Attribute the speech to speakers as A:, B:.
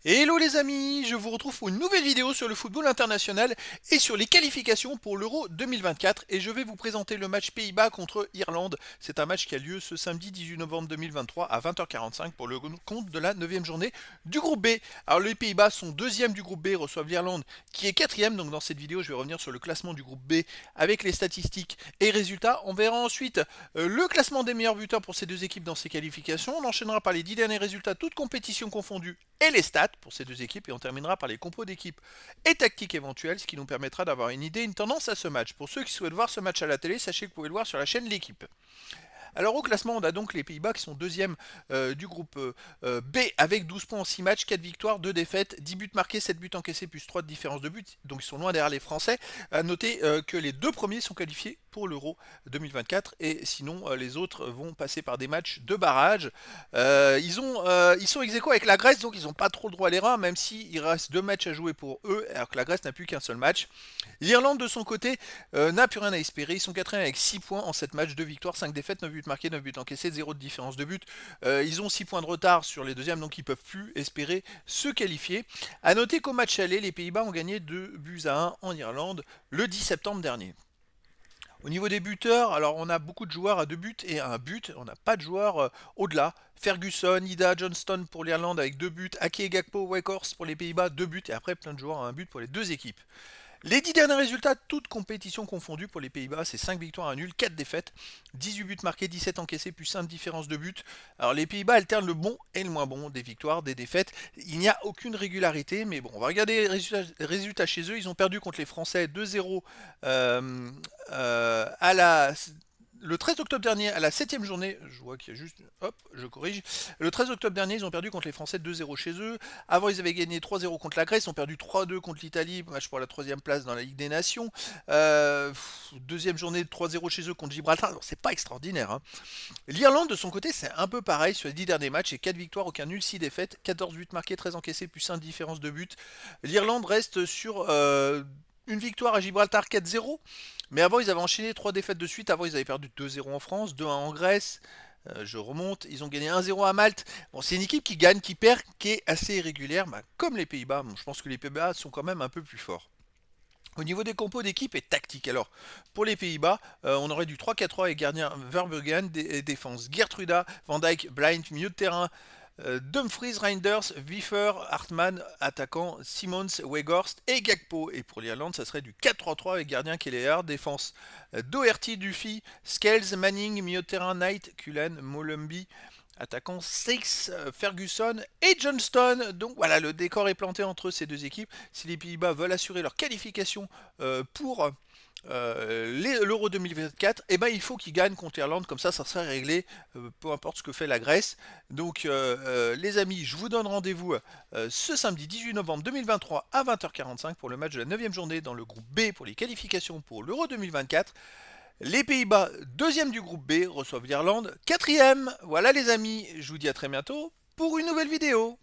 A: Hello les amis, je vous retrouve pour une nouvelle vidéo sur le football international et sur les qualifications pour l'Euro 2024 et je vais vous présenter le match Pays-Bas contre Irlande. C'est un match qui a lieu ce samedi 18 novembre 2023 à 20h45 pour le compte de la 9e journée du groupe B. Alors les Pays-Bas sont deuxième du groupe B, reçoivent l'Irlande qui est quatrième, donc dans cette vidéo je vais revenir sur le classement du groupe B avec les statistiques et résultats. On verra ensuite le classement des meilleurs buteurs pour ces deux équipes dans ces qualifications. On enchaînera par les 10 derniers résultats, toutes compétitions confondues et les stats pour ces deux équipes et on terminera par les compos d'équipes et tactiques éventuelles, ce qui nous permettra d'avoir une idée, une tendance à ce match. Pour ceux qui souhaitent voir ce match à la télé, sachez que vous pouvez le voir sur la chaîne L'équipe. Alors au classement, on a donc les Pays-Bas qui sont deuxième du groupe B avec 12 points en 6 matchs, 4 victoires, 2 défaites, 10 buts marqués, 7 buts encaissés, plus 3 de différence de buts. Donc ils sont loin derrière les Français. À noter que les deux premiers sont qualifiés pour l'Euro 2024 et sinon les autres vont passer par des matchs de barrage. Ils sont ex aequo avec la Grèce, donc ils n'ont pas trop le droit à l'erreur, même s'il reste 2 matchs à jouer pour eux, alors que la Grèce n'a plus qu'un seul match. L'Irlande de son côté n'a plus rien à espérer. Ils sont quatrième avec 6 points en 7 matchs, 2 victoires, 5 défaites, 9 buts marqués, 9 buts encaissés, 0 de différence de but. Ils ont 6 points de retard sur les deuxièmes, donc ils ne peuvent plus espérer se qualifier. A noter qu'au match aller, les Pays-Bas ont gagné 2 buts à 1 en Irlande le 10 septembre dernier. Au niveau des buteurs, alors on a beaucoup de joueurs à 2 buts et à 1 but. On n'a pas de joueurs au-delà. Ferguson, Ida, Johnston pour l'Irlande avec 2 buts. Ake Gakpo, Weghorst pour les Pays-Bas, 2 buts. Et après, plein de joueurs à 1 but pour les deux équipes. Les 10 derniers résultats, toutes compétitions confondues pour les Pays-Bas, c'est 5 victoires à nul, 4 défaites, 18 buts marqués, 17 encaissés, plus 1 de différence de but. Alors les Pays-Bas alternent le bon et le moins bon, des victoires, des défaites. Il n'y a aucune régularité, mais bon, on va regarder les résultats chez eux. Ils ont perdu contre les Français 2-0 à la le 13 octobre dernier, à la 7e journée, je vois qu'il y a juste... Hop, je corrige. Le 13 octobre dernier, ils ont perdu contre les Français 2-0 chez eux. Avant, ils avaient gagné 3-0 contre la Grèce. Ils ont perdu 3-2 contre l'Italie, match pour la 3e place dans la Ligue des Nations. Deuxième journée, 3-0 chez eux contre Gibraltar. C'est pas extraordinaire. Hein. L'Irlande, de son côté, c'est un peu pareil sur les 10 derniers matchs. C'est 4 victoires, aucun nul, 6 défaites. 14 buts marqués, 13 encaissés, plus 1 différence de but. L'Irlande reste sur... une victoire à Gibraltar 4-0, mais avant ils avaient enchaîné 3 défaites de suite. Avant ils avaient perdu 2-0 en France, 2-1 en Grèce. Je remonte, ils ont gagné 1-0 à Malte. Bon, c'est une équipe qui gagne, qui perd, qui est assez irrégulière, bah, comme les Pays-Bas. Bon, je pense que les Pays-Bas sont quand même un peu plus forts. Au niveau des compos d'équipe et tactique, alors pour les Pays-Bas, on aurait du 3-4-3 avec gardien Verbruggen, défense Gertruda, Van Dijk, Blind, milieu de terrain Dumfries, Reinders, Wiefer, Hartmann, attaquant Simons, Weghorst et Gakpo. Et pour l'Irlande, ça serait du 4-3-3 avec gardien Kelleher, défense Doherty, Duffy, Scales, Manning, milieu de terrain Knight, Cullen, Molumby, attaquant Six, Ferguson et Johnston. Donc voilà, le décor est planté entre ces deux équipes. Si les Pays-Bas veulent assurer leur qualification pour l'Euro 2024, eh ben, il faut qu'ils gagnent contre l'Irlande, comme ça sera réglé, peu importe ce que fait la Grèce. Donc les amis, je vous donne rendez-vous ce samedi 18 novembre 2023 à 20h45 pour le match de la 9e journée dans le groupe B pour les qualifications pour l'Euro 2024. Les Pays-Bas, deuxième du groupe B, reçoivent l'Irlande, quatrième. Voilà les amis, je vous dis à très bientôt pour une nouvelle vidéo.